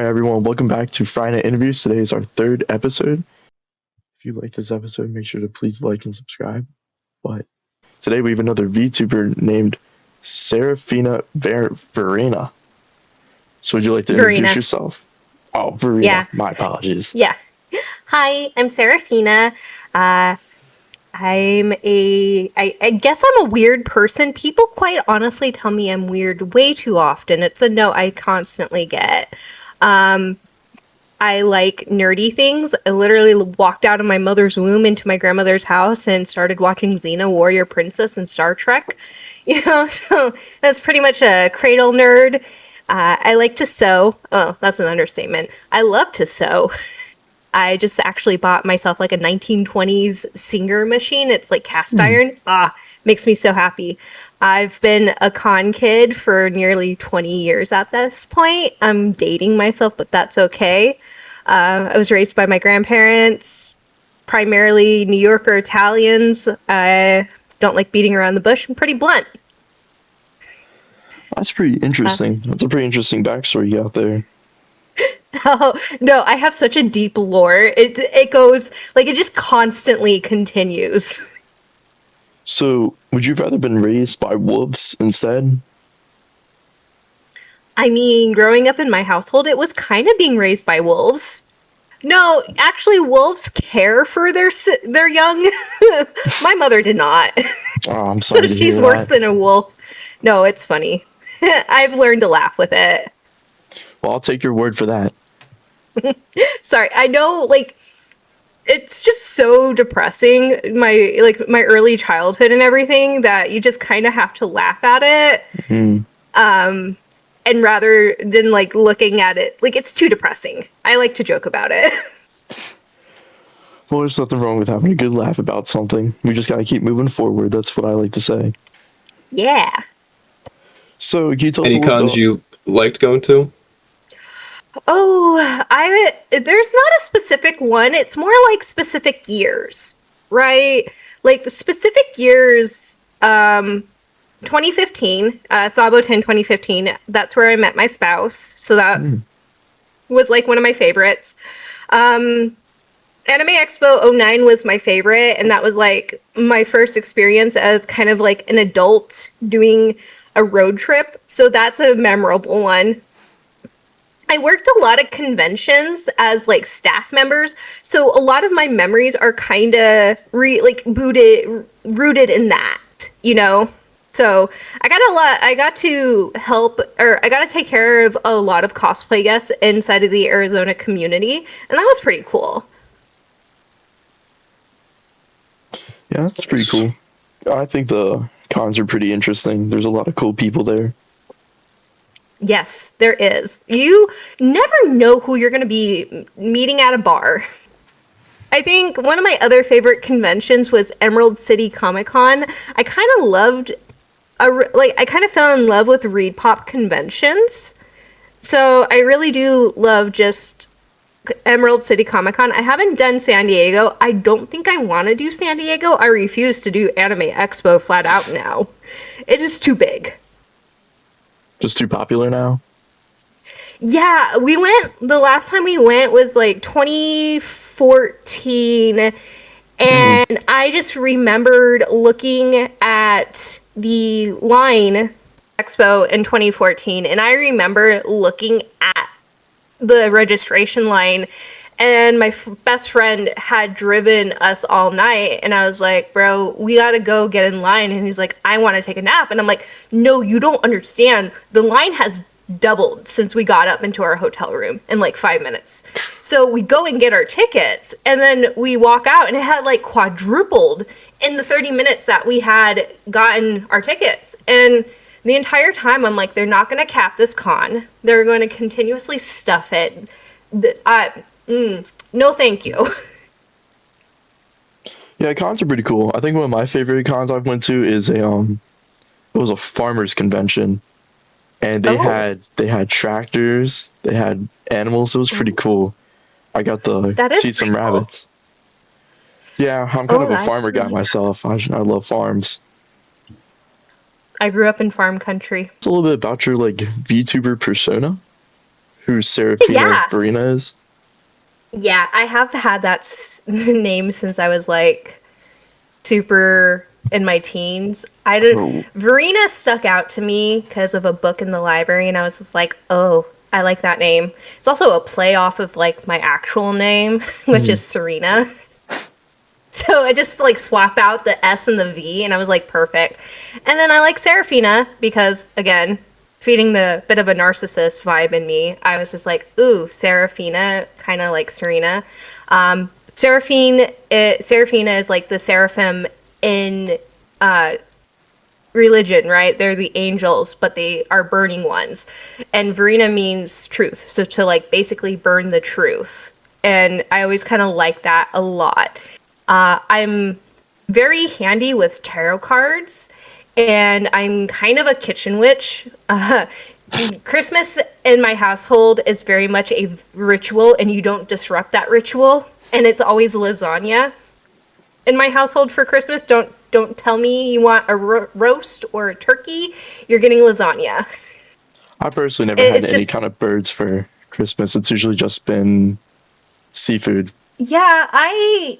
Hi everyone, welcome back to Friday Night Interviews. Today is our third episode. If you like this episode, make sure to please like and subscribe. But today we have another VTuber named Seraphina Verena. So would you like to introduce Verena. yourself? Oh, Verena. Yeah. My apologies. Yeah. Hi, I'm Seraphina. Uh, I guess I'm a weird person. People quite honestly tell me I'm weird way too often. It's a note I constantly get. Um, I like nerdy things. I literally walked out of my mother's womb into my grandmother's house and started watching Xena, Warrior Princess, and Star Trek. So that's pretty much a cradle nerd. I like to sew. Oh, that's an understatement. I love to sew. I just actually bought myself like a 1920s Singer machine. It's like cast iron. Makes me so happy. I've been a con kid for nearly 20 years at this point. I'm dating myself, but that's okay. I was raised by my grandparents, primarily New Yorker Italians. I don't like beating around the bush. I'm pretty blunt. That's pretty Uh, interesting. That's a pretty interesting backstory you got there. oh no, I have such a deep lore. It goes like it just constantly continues. So, would you have rather been raised by wolves instead? I mean, growing up in my household, it was kind of being raised by wolves. No, actually, wolves care for their young. My mother did not, Oh, I'm so sorry to she's hear worse that. than a wolf. No, it's funny. I've learned to laugh with it. Well, I'll take your word for that. Sorry, I know, like it's just so depressing. My early childhood and everything that you just kind of have to laugh at it. Mm. And rather than like looking at it, like it's too depressing. I like to joke about it. Well, there's nothing wrong with having a good laugh about something. We just gotta keep moving forward. That's what I like to say. Yeah. So, can you tell us a Any little cons bit? you liked going to? There's not a specific one. It's more like specific years, right? Like the specific years, 2015, Sabo 10 2015. That's where I met my spouse. So that Mm. was like one of my favorites. Um, Anime Expo '09 was my favorite, and that was like my first experience as kind of like an adult doing a road trip. So that's a memorable one. I worked a lot of conventions as like staff members, so a lot of my memories are kind of rooted in that, you know. So I got to help, or I got to take care of a lot of cosplay guests inside of the Arizona community, and that was pretty cool. Yeah, that's pretty cool. I think the cons are pretty interesting. There's a lot of cool people there. Yes, there is. You never know who you're going to be meeting at a bar. I think one of my other favorite conventions was Emerald City Comic Con. I kind of loved I kind of fell in love with Reed Pop conventions. So I really do love just Emerald City Comic Con. I haven't done San Diego. I don't think I want to do San Diego. I refuse to do Anime Expo flat out now. It is too big. Just too popular now. Yeah, the last time we went was like 2014. Mm. And I just remembered looking at the line expo in 2014. And I remember looking at the registration line. And my best friend had driven us all night. And I was like, bro, we got to go get in line. And he's like, I want to take a nap. And I'm like, no, you don't understand. The line has doubled since we got up into our hotel room in like 5 minutes. So we go and get our tickets. And then we walk out and it had like quadrupled in the 30 minutes that we had gotten our tickets. And the entire time I'm like, they're not going to cap this con. They're going to continuously stuff it. No, thank you. Yeah, cons are pretty cool. I think one of my favorite cons I've went to is it was a farmers convention, and Oh, they had tractors, they had animals. It was pretty cool. I got to that is see some pretty cool. rabbits. Yeah, I'm kind Oh, of a that's farmer guy really. myself. I love farms. I grew up in farm country. It's a little bit about your like VTuber persona. who Seraphina Yeah. Verena is? Yeah, I have had that name since I was like super in my teens. Oh, Verena stuck out to me because of a book in the library, and I was just like, oh, I like that name. It's also a play off of like my actual name, which hmm. is Serena. So I just like swap out the S and the V, and I was like, perfect. And then I like Seraphina because, again, feeding the bit of a narcissist vibe in me, I was just like, ooh, Seraphina, kind of like Serena. Seraphina is like the seraphim in religion, right? They're the angels, but they are burning ones. And Verena means truth. So to like basically burn the truth. And I always kind of like that a lot. I'm very handy with tarot cards, and I'm kind of a kitchen witch. Christmas in my household is very much a ritual, and you don't disrupt that ritual. And it's always lasagna in my household for Christmas. Don't tell me you want a roast or a turkey. You're getting lasagna. I personally never had It's any just kind of birds for Christmas. It's usually just been seafood. yeah. I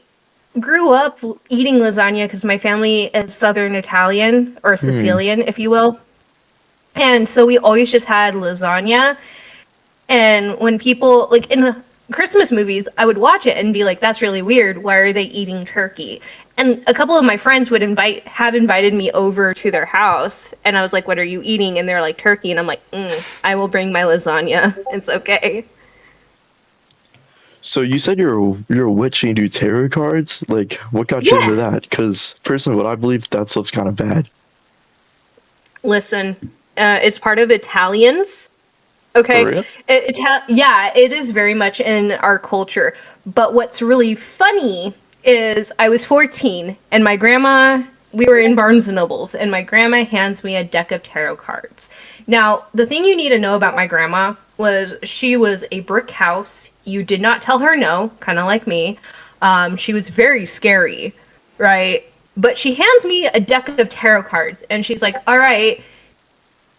grew up eating lasagna because my family is Southern Italian or Hmm. Sicilian, if you will, and so we always just had lasagna. And when people like in Christmas movies, I would watch it and be like, "That's really weird. Why are they eating turkey?" And a couple of my friends would have invited me over to their house, and I was like, "What are you eating?" And they're like, "Turkey," and I'm like, "I will bring my lasagna. It's okay." So you said you're a witch and you do tarot cards. Like, what got you into Yeah. that? Because personally, what I believe that stuff's kind of bad. Listen, it's part of Italians. For Okay. real? Yeah, it is very much in our culture. But what's really funny is I was 14 and my grandma, we were in Barnes and Nobles, and my grandma hands me a deck of tarot cards. Now, the thing you need to know about my grandma was she was a brick house. You did not tell her no, kind of like me. She was very scary, right? But she hands me a deck of tarot cards and she's like, all right,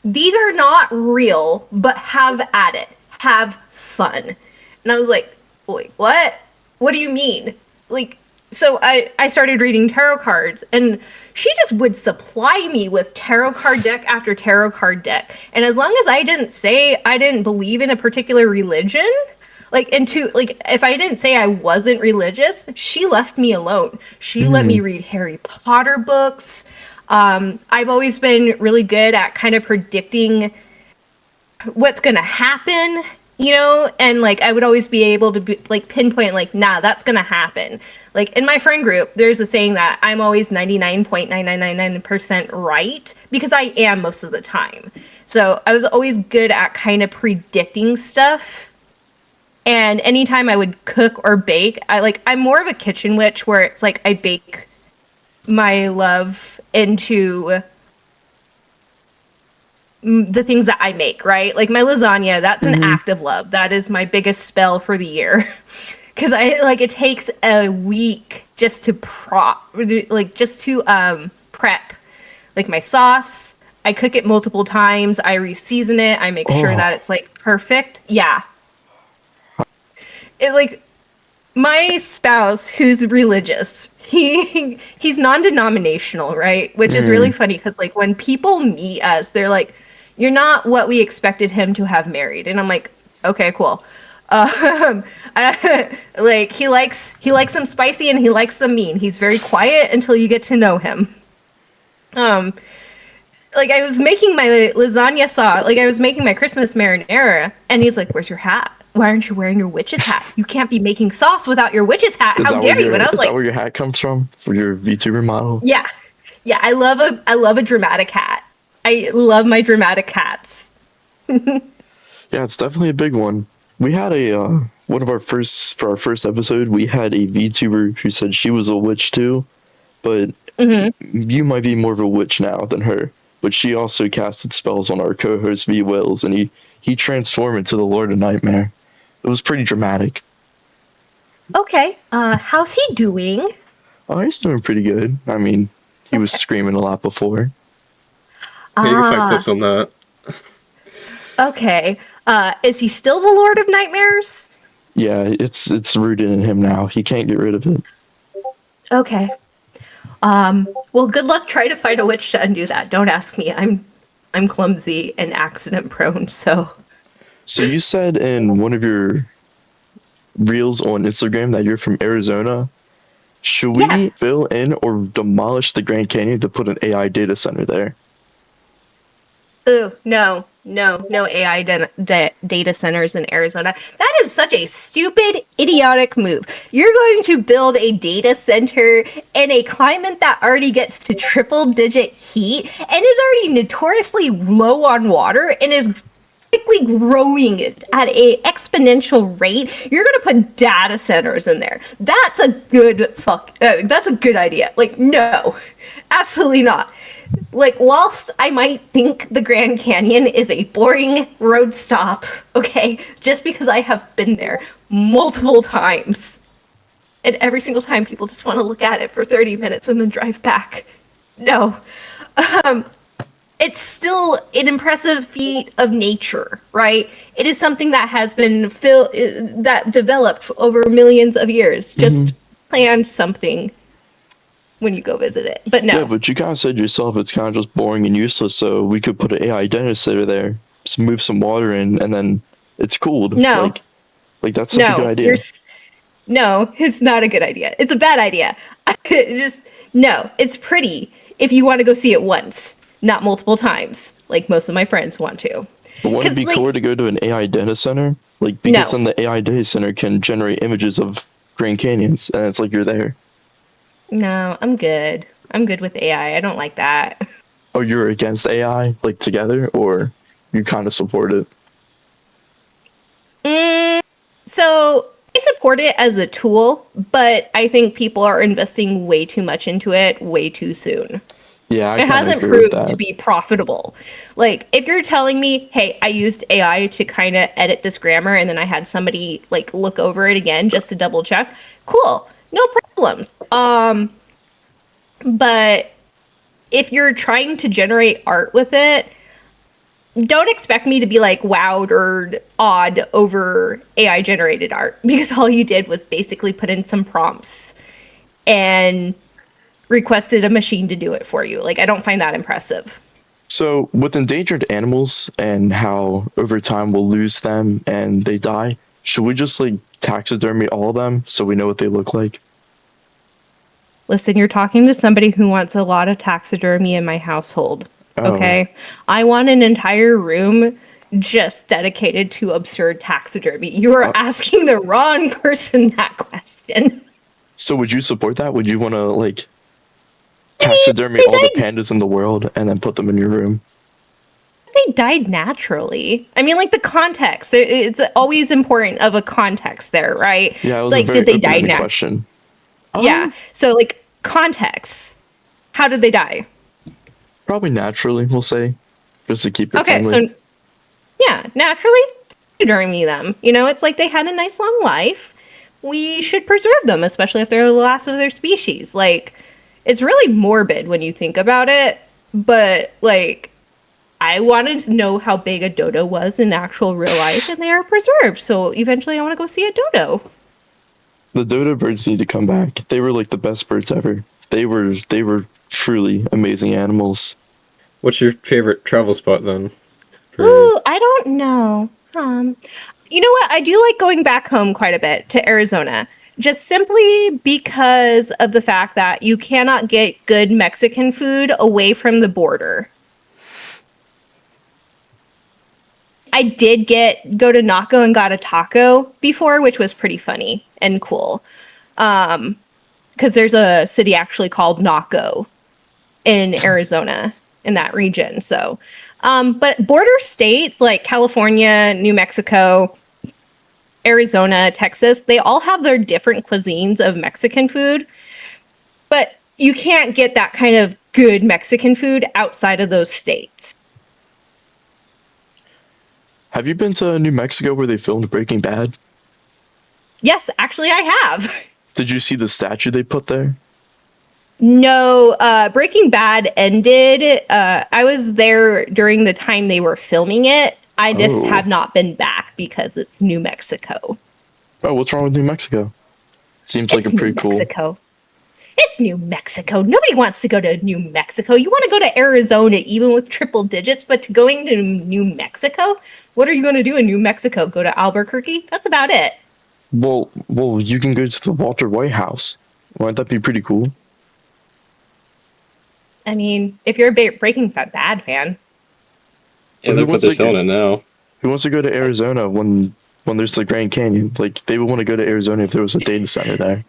these are not real, but have at it. Have fun. And I was like, wait, what? What do you mean? Like, so I started reading tarot cards, and she just would supply me with tarot card deck after tarot card deck. And as long as I didn't say I didn't believe in a particular religion, if I didn't say I wasn't religious, she left me alone. She let me Hmm. read Harry Potter books. I've always been really good at kind of predicting what's gonna happen, and like I would always be able to be like pinpoint like, nah, that's gonna happen. Like in my friend group, there's a saying that I'm always 99.9999% right because I am most of the time. So I was always good at kind of predicting stuff. And anytime I would cook or bake, I'm more of a kitchen witch where it's like I bake my love into the things that I make, right? Like my lasagna, that's an Hmm. act of love. That is my biggest spell for the year. Cuz I like it takes a week just to prep like my sauce. I cook it multiple times. I reseason it. I make sure that Oh. it's like perfect. Yeah. It like my spouse who's religious, he's non-denominational, right? Which is really Hmm. funny because like when people meet us, they're like, you're not what we expected him to have married. And I'm like, okay, cool. Like he likes them spicy and he likes them mean. He's very quiet until you get to know him. um like I was making my lasagna sauce, like I was making my Christmas marinara, and he's like, "Where's your hat? Why aren't you wearing your witch's hat? You can't be making sauce without your witch's hat. Is How that where dare you?" And your I was is that like, where your hat comes from for your VTuber model? "Yeah, yeah, I love a dramatic hat. I love my dramatic hats." Yeah, it's definitely a big one. We had a one of our first for our first episode. We had a VTuber who said she was a witch too, but Hmm. you might be more of a witch now than her. But she also casted spells on our co-host V Wills, and he transformed into the Lord of Nightmare. It was pretty dramatic. Okay, how's he doing? Oh, he's doing pretty good. I mean, he was Okay. screaming a lot before. Yeah, you can find Ah, clips on that. okay. Is he still the Lord of Nightmares? Yeah, it's rooted in him now. He can't get rid of it. Okay. Well, good luck trying to find a witch to undo that. Don't ask me. I'm clumsy and accident prone, so. So you said in one of your reels on Instagram that you're from Arizona. Should Yeah. we fill in or demolish the Grand Canyon to put an AI data center there? Ooh, no AI data centers in Arizona. That is such a stupid, idiotic move. You're going to build a data center in a climate that already gets to triple digit heat and is already notoriously low on water and is quickly growing at a exponential rate. You're gonna put data centers in there. That's a good that's a good idea. Like, no, absolutely not. Like, whilst I might think the Grand Canyon is a boring road stop, okay, just because I have been there multiple times, and every single time people just want to look at it for 30 minutes and then drive back. No. It's still an impressive feat of nature, right? It is something that has been that developed over millions of years. Just plan something when you go visit it. But Yeah, no, but you kind of said yourself it's kind of just boring and useless, so we could put an AI data center there, just move some water in, and then it's cooled. no, Like that's such a good no. idea. No, it's not a good idea. It's a bad idea. Just no. It's pretty if you want to go see it once, not multiple times, like most of my friends want to. But wouldn't it Because be cooler to go to an AI data center? Like because no, then the AI data center can generate images of Grand Canyons, and it's like you're there. no, I'm good. I'm good with AI. I don't like that. Oh, you're against AI, like together, or you kind of support it? So I support it as a tool, but I think people are investing way too much into it way too soon. Yeah, I It kind of hasn't agree with proved to that. be profitable. Like, if you're telling me, hey, I used AI to kind of edit this grammar and then I had somebody like look over it again just to double check, cool, no problems. But if you're trying to generate art with it, don't expect me to be like wowed or awed over AI generated art because all you did was basically put in some prompts and requested a machine to do it for you. Like, I don't find that impressive. So, with endangered animals and how over time we'll lose them and they die, should we just like taxidermy all of them so we know what they look like? Listen, you're talking to somebody who wants a lot of taxidermy in my household. Oh, Okay. I want an entire room just dedicated to absurd taxidermy. You are uh, asking the wrong person that question. so would you support that? Would you want to like I mean, taxidermy all the pandas in the world and then put them in your room? they died naturally. I mean, like the context. It's always important of a context there, right? Yeah, it It's was a like, did very they die open-ended now? question. Yeah. Um, So, like, context. How did they die? Probably naturally, we'll say, just to keep it Okay, friendly. so yeah, naturally taxidermy them. You know, it's like they had a nice long life. We should preserve them, especially if they're the last of their species. Like, it's really morbid when you think about it, but like, I wanted to know how big a dodo was in actual real life, and they are preserved. So eventually, I want to go see a dodo. The dodo birds need to come back. They were like the best birds ever. They were truly amazing animals. What's your favorite travel spot then? For Ooh, I don't know. You know what? I do like going back home quite a bit to Arizona, just simply because of the fact that you cannot get good Mexican food away from the border. I did go to Naco and got a taco before, which was pretty funny and cool. Because there's a city actually called Naco in Arizona in that region. So, but border states like California, New Mexico, Arizona, Texas, they all have their different cuisines of Mexican food, but you can't get that kind of good Mexican food outside of those states. Have you been to New Mexico where they filmed Breaking Bad? Yes, actually, I have. Did you see the statue they put there? No, Breaking Bad ended. I was there during the time they were filming it. I just Oh. have not been back because it's New Mexico. Oh, what's wrong with New Mexico? Seems like It's a pretty New cool. Mexico. It's New Mexico. Nobody wants to go to New Mexico. You want to go to Arizona even with triple digits, but to going to New Mexico? What are you going to do in New Mexico? Go to Albuquerque? That's about it. Well, you can go to the Walter White House. Wouldn't that be pretty cool? I mean, if you're a Breaking Bad fan. Yeah, Who look what wants they're to selling it now. Who wants to go to Arizona when there's the Grand Canyon? Like, they would want to go to Arizona if there was a data center there.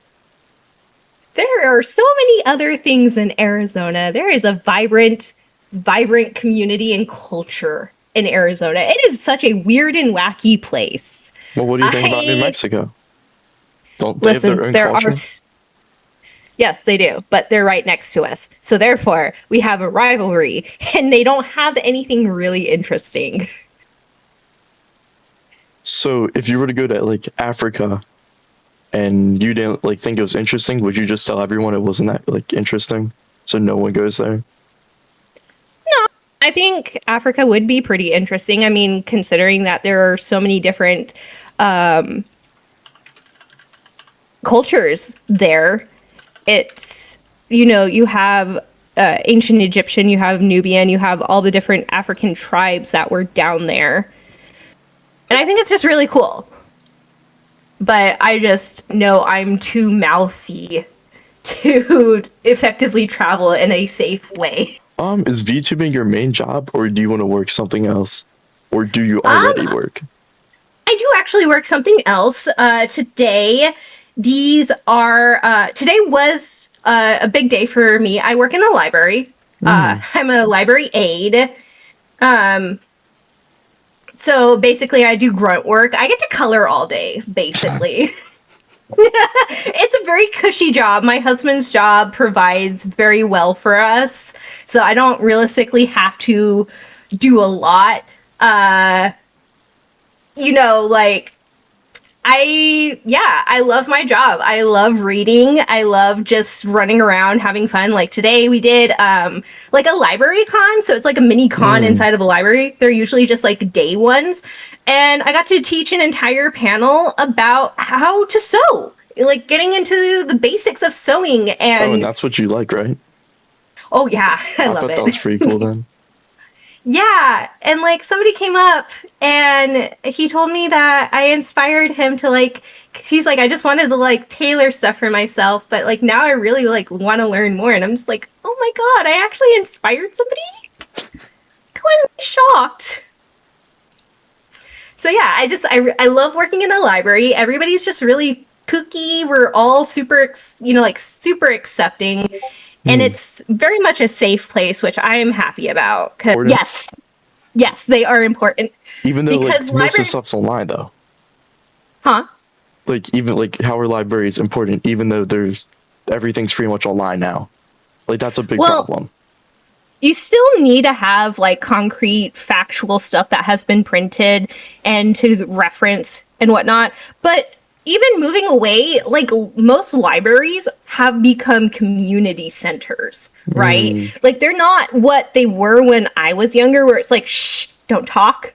There are so many other things in Arizona. There is a vibrant community and culture in Arizona. It is such a weird and wacky place. Well, what do you think about New Mexico? Don't they have their Listen, own there culture? are. Yes, they do, but they're right next to us. So therefore, we have a rivalry, and they don't have anything really interesting. So, if you were to go to like Africa and you didn't like think it was interesting, would you just tell everyone it wasn't that like interesting, so no one goes there? I think Africa would be pretty interesting. I mean, considering that there are so many different cultures there, it's, you have ancient Egyptian, you have Nubian, you have all the different African tribes that were down there. And I think it's just really cool. But I just know I'm too mouthy to effectively travel in a safe way. Is VTubing your main job, or do you want to work something else, or do you already work? I do actually work something else. Today was a big day for me. I work in a library. I'm a library aide. So basically I do grunt work. I get to color all day, basically. It's a very cushy job. My husband's job provides very well for us, so I don't realistically have to do a lot. Like, I love my job. I love reading. I love just running around having fun. Like today we did like a library con, so it's like a mini con inside of a library. They're usually just like day ones. And I got to teach an entire panel about how to sew. Like getting into the basics of sewing And and that's what you like, right? oh yeah, I love bet it. that was pretty cool then. Yeah, and like somebody came up and he told me that I inspired him to like, he's like, I just wanted to like tailor stuff for myself, but like now I really like want to learn more. And I'm just like, oh my God, I actually inspired somebody? I'm shocked. So yeah, I love working in a library. Everybody's just really kooky. We're all super, super accepting. And it's very much a safe place, which I am happy about. Yes, they are important. Even though because like most of the stuff's online though. Huh? Like even like how our library is important, even though everything's pretty much online now. Like that's a big problem. You still need to have like concrete, factual stuff that has been printed and to reference and whatnot. But even moving away, like most libraries have become community centers, right? Like they're not what they were when I was younger, where it's like, shh, don't talk.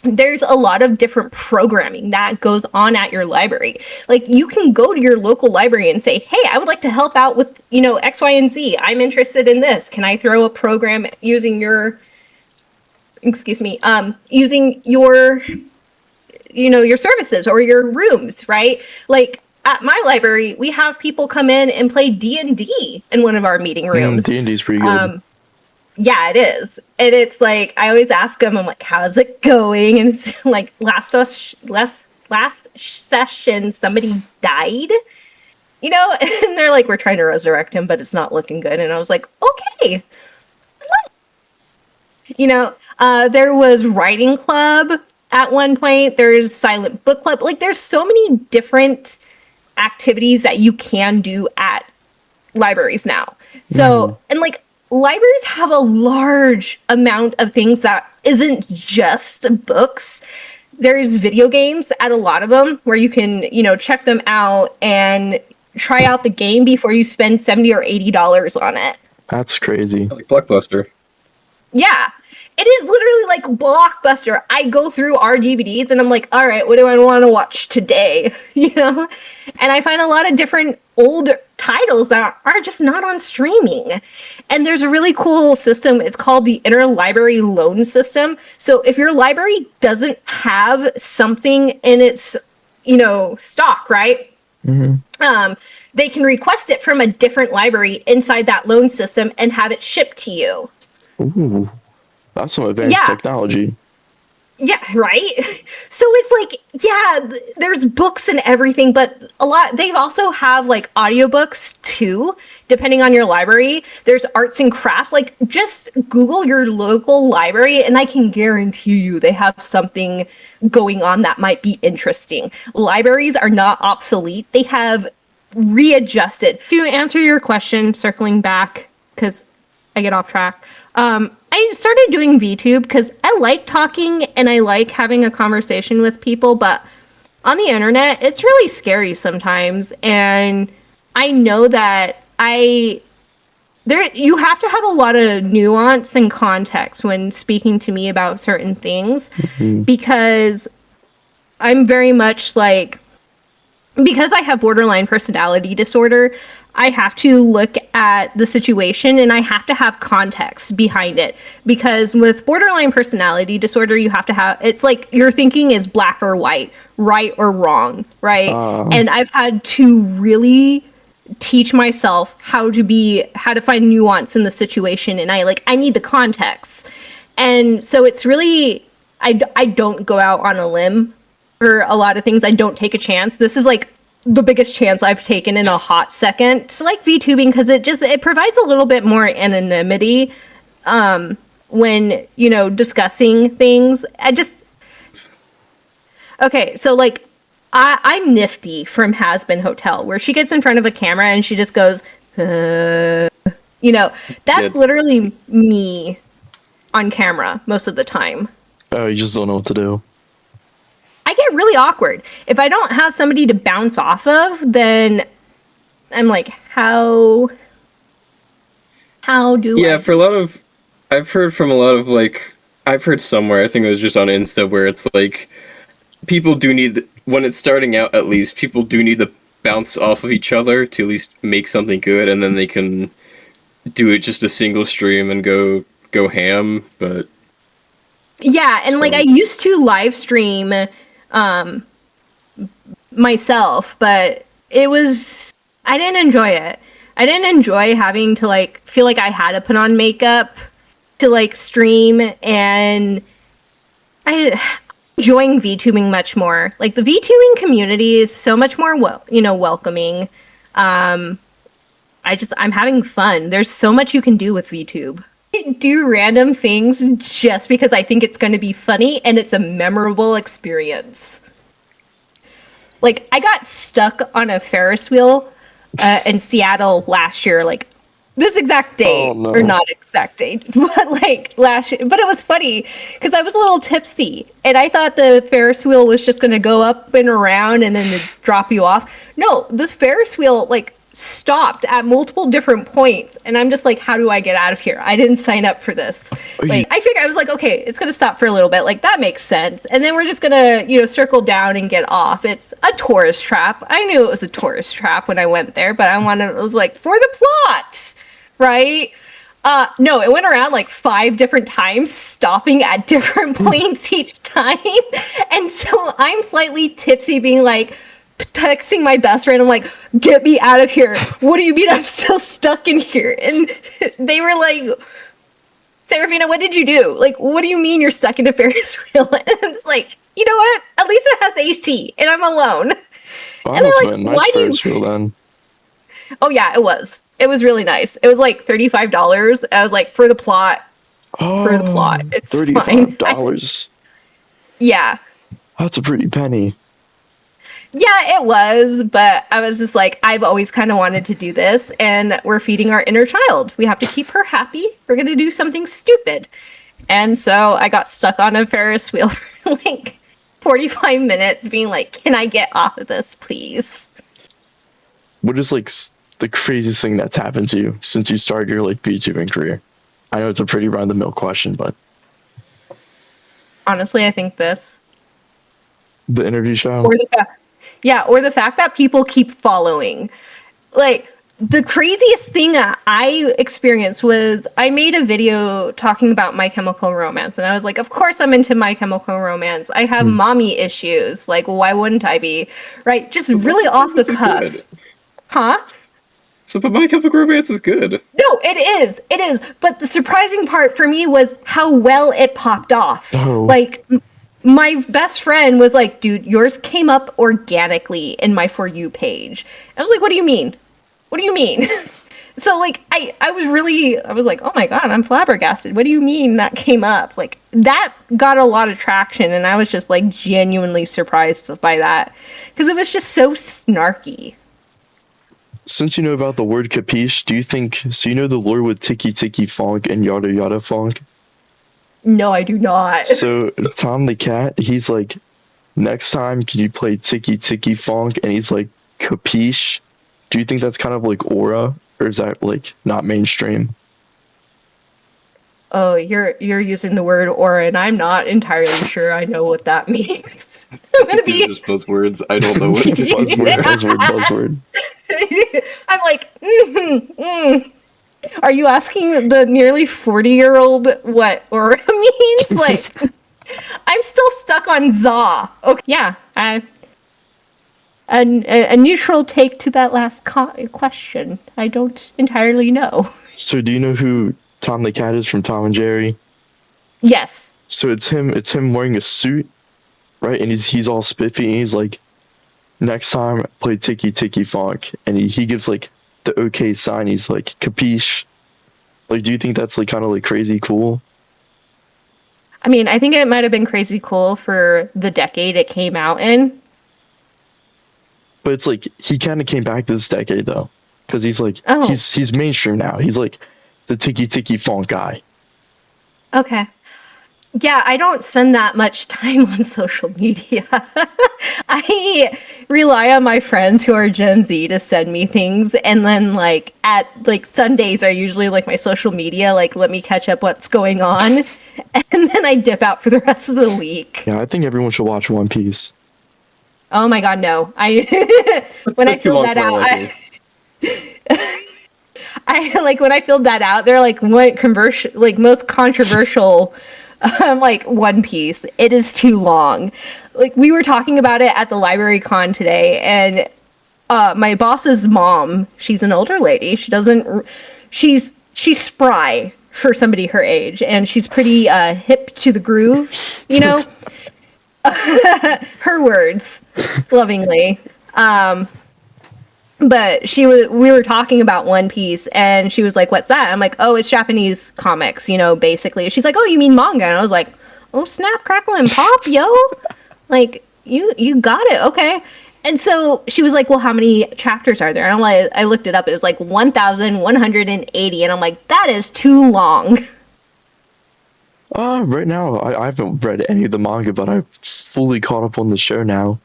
There's a lot of different programming that goes on at your library. Like you can go to your local library and say, hey, I would like to help out with, X, Y, and Z. I'm interested in this. Can I throw a program using your your services or your rooms, right? Like at my library, we have people come in and play D&D in one of our meeting rooms. D&D's pretty good. Yeah, it is. And it's like, I always ask them, I'm like, how's it going? And it's like last session, somebody died, and they're like, we're trying to resurrect him, but it's not looking good. And I was like, okay. There was writing club at one point. There's silent book club. Like there's so many different activities that you can do at libraries now. So, and like libraries have a large amount of things that isn't just books. There's video games at a lot of them where you can, check them out and try out the game before you spend $70 or $80 on it. That's crazy. Like Blockbuster. Yeah. It is literally like Blockbuster. I go through our DVDs and I'm like, all right, what do I want to watch today? You know? And I find a lot of different old titles that are just not on streaming. And there's a really cool system. It's called the Interlibrary Loan System. So if your library doesn't have something in its, stock, right? They can request it from a different library inside that loan system and have it shipped to you. Ooh, that's some advanced technology. Yeah, right? So it's like, there's books and everything, but they also have like audiobooks too, depending on your library. There's arts and crafts. Like, just Google your local library and I can guarantee you they have something going on that might be interesting. Libraries are not obsolete. They have readjusted. To answer your question, circling back, because I get off track. I started doing VTube because I like talking and I like having a conversation with people, but on the internet, it's really scary sometimes. And I know that you have to have a lot of nuance and context when speaking to me about certain things, because I'm very much like, because I have borderline personality disorder, I have to look at the situation and I have to have context behind it. Because with borderline personality disorder, you have to have, it's like your thinking is black or white, right or wrong, right? And I've had to really teach myself how to find nuance in the situation. And I need the context. And so it's really, I don't go out on a limb for a lot of things. I don't take a chance. This is like the biggest chance I've taken in a hot second. I like VTubing because it provides a little bit more anonymity when, discussing things. Okay, so like I'm Nifty from Has Been Hotel, where she gets in front of a camera and she just goes, that's literally me on camera most of the time. Oh, you just don't know what to do. I get really awkward. If I don't have somebody to bounce off of, then I'm like, how do I? Yeah, I've heard from a lot of I've heard somewhere, I think it was just on Insta, where it's like, people do need, when it's starting out at least, people do need to bounce off of each other to at least make something good, and then they can do it just a single stream and go ham, but... Yeah, and like I used to live stream myself, but I didn't enjoy it. I didn't enjoy having to like feel like I had to put on makeup to like stream, and I enjoying VTubing much more. Like the VTubing community is so much more welcoming. I'm having fun. There's so much you can do with VTube. I do random things just because I think it's going to be funny and it's a memorable experience. Like, I got stuck on a Ferris wheel in Seattle last year, like this exact date, or not exact date, but like last year. But it was funny because I was a little tipsy and I thought the Ferris wheel was just going to go up and around and then drop you off. No, this Ferris wheel like stopped at multiple different points, and I'm just like, how do I get out of here? I didn't sign up for this. Like, I was like, okay, it's gonna stop for a little bit, like that makes sense, and then we're just gonna circle down and get off. It's a tourist trap. I knew it was a tourist trap when I went there, but it was like for the plot, right? No, it went around like 5 different times, stopping at different points each time. And so I'm slightly tipsy, being like, texting my best friend, I'm like, get me out of here. What do you mean I'm still stuck in here? And they were like, Seraphina, what did you do? Like, what do you mean you're stuck in a Ferris wheel? And I'm just like, you know what? At least it has AC and I'm alone. Well, and they're like, nice why do you... Ferris wheel then. Oh yeah, it was. It was really nice. It was like $35. I was like, for the plot. It's $35. Yeah. That's a pretty penny. Yeah, it was, but I was just like, I've always kind of wanted to do this, and we're feeding our inner child. We have to keep her happy. We're going to do something stupid. And so I got stuck on a Ferris wheel for like 45 minutes, being like, can I get off of this, please? What is like the craziest thing that's happened to you since you started your like VTubing career? I know it's a pretty round-the-mill question, but... Honestly, I think this. The interview show. Or the fact that people keep following. Like, the craziest thing that I experienced was I made a video talking about My Chemical Romance, and I was like, of course I'm into My Chemical Romance. I have mommy issues. Like, why wouldn't I be? Right? Just really off the cuff. Good. Huh? So, but My Chemical Romance is good. No, it is. It is. But the surprising part for me was how well it popped off. Oh. Like, my best friend was like, dude, yours came up organically in my For You page. I was like, what do you mean? What do you mean? So, like, I was like, oh my God, I'm flabbergasted. What do you mean that came up? Like, that got a lot of traction, and I was just, like, genuinely surprised by that. Because it was just so snarky. Since you know about the word capiche, do you think, so you know the lore with Tiki Tiki Funk and Yada Yada Funk? No, I do not. So Tom the Cat, he's like, next time can you play Tiki Tiki Funk? And he's like, capiche? Do you think that's kind of like aura, or is that like not mainstream? Oh, you're using the word aura, and I'm not entirely sure I know what that means. I'm gonna These are be. just buzzwords. I don't know what it is. Buzzword. I'm like, Are you asking the nearly 40-year-old what aura means? Like, I'm still stuck on za. Okay, yeah, a neutral take to that last question. I don't entirely know. So do you know who Tom the Cat is from Tom and Jerry? Yes. So it's him wearing a suit, right? And he's all spiffy, and he's like, next time play Tiki Tiki Funk, and he gives like the okay sign. He's like, capiche? Like, do you think that's like kind of like crazy cool? I mean, I think it might have been crazy cool for the decade it came out in. But it's like he kind of came back this decade though, because he's like Oh. he's mainstream now. He's like the Tiki Tiki Funk guy. Okay. Yeah, I don't spend that much time on social media. I rely on my friends who are Gen Z to send me things, and then like at like Sundays are usually like my social media, like let me catch up what's going on, and then I dip out for the rest of the week. Yeah, I think everyone should watch One Piece. Oh my God, no! When I filled that out, I like when I filled that out. They're like what most controversial. Like One Piece. It is too long. Like we were talking about it at the library con today, and my boss's mom, she's an older lady. She's spry for somebody her age, and she's pretty hip to the groove, you know. Her words, lovingly. But we were talking about One Piece, and she was like, what's that? I'm like, oh, it's Japanese comics, you know, basically. She's like, oh, you mean manga? And I was like, oh, snap, crackle, and pop, yo. Like, you got it, okay. And so she was like, well, how many chapters are there? And I'm like, I looked it up. It was like 1,180. And I'm like, that is too long. Right now, I haven't read any of the manga, but I've fully caught up on the show now.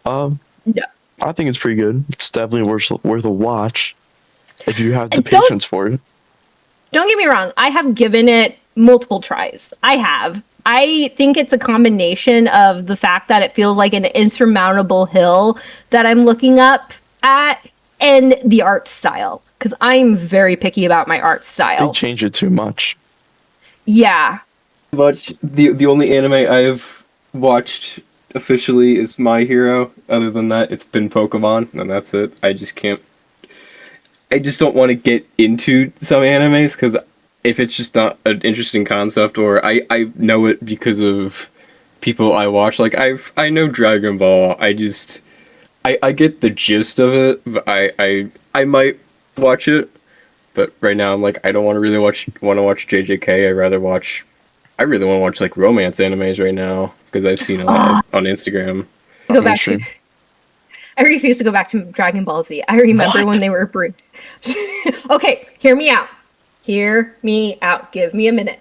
Yeah. I think it's pretty good. It's definitely worth a watch if you have the And patience for it. Don't get me wrong. I have given it multiple tries. I have. I think it's a combination of the fact that it feels like an insurmountable hill that I'm looking up at and the art style. Because I'm very picky about my art They style. change it too much. Yeah. The only anime I've watched officially is My Hero. Other than that, it's been Pokemon, and that's it. I just don't want to get into some animes because if it's just not an interesting concept, or I know it because of people I watch. Like I know Dragon Ball. I get the gist of it. But I might watch it, but right now I'm like I don't want to really want to watch JJK. I really want to watch like romance animes right now because I've seen a lot on Instagram. Go back to. I refuse to go back to Dragon Ball Z. I remember when they were Okay, hear me out. Hear me out. Give me a minute.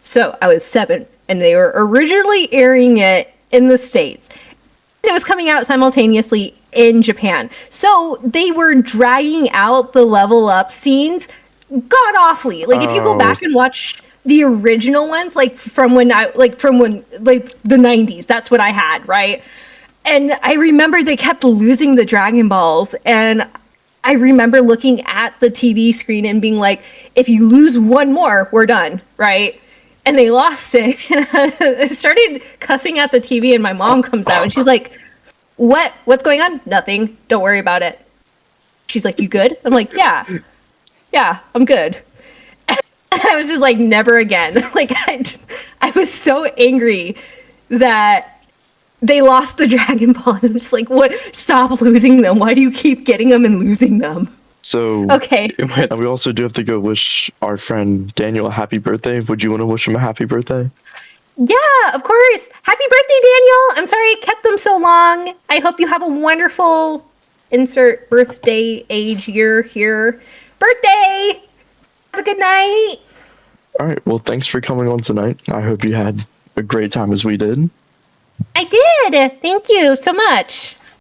So I was 7, and they were originally airing it in the States. And it was coming out simultaneously in Japan. So they were dragging out the level up scenes god awfully. Like if you go back and watch the original ones, like from when like the 90s. That's what I had, right? And I remember they kept losing the Dragon Balls, and I remember looking at the TV screen and being like, if you lose one more, we're done, right? And they lost it. And I started cussing at the TV, and my mom comes out and she's like, what's going on? Nothing. Don't worry about it. She's like, you good? I'm like, yeah, I'm good. And I was just like, never again. Like, I was so angry that they lost the Dragon Ball, and I'm just like, what? Stop losing them. Why do you keep getting them and losing them? So, Okay. and we also do have to go wish our friend Daniel a happy birthday. Would you want to wish him a happy birthday? Yeah, of course. Happy birthday, Daniel. I'm sorry I kept them so long. I hope you have a wonderful insert birthday age year here. Birthday! Have a good night. All right. Well, thanks for coming on tonight. I hope you had a great time as we did. I did. Thank you so much.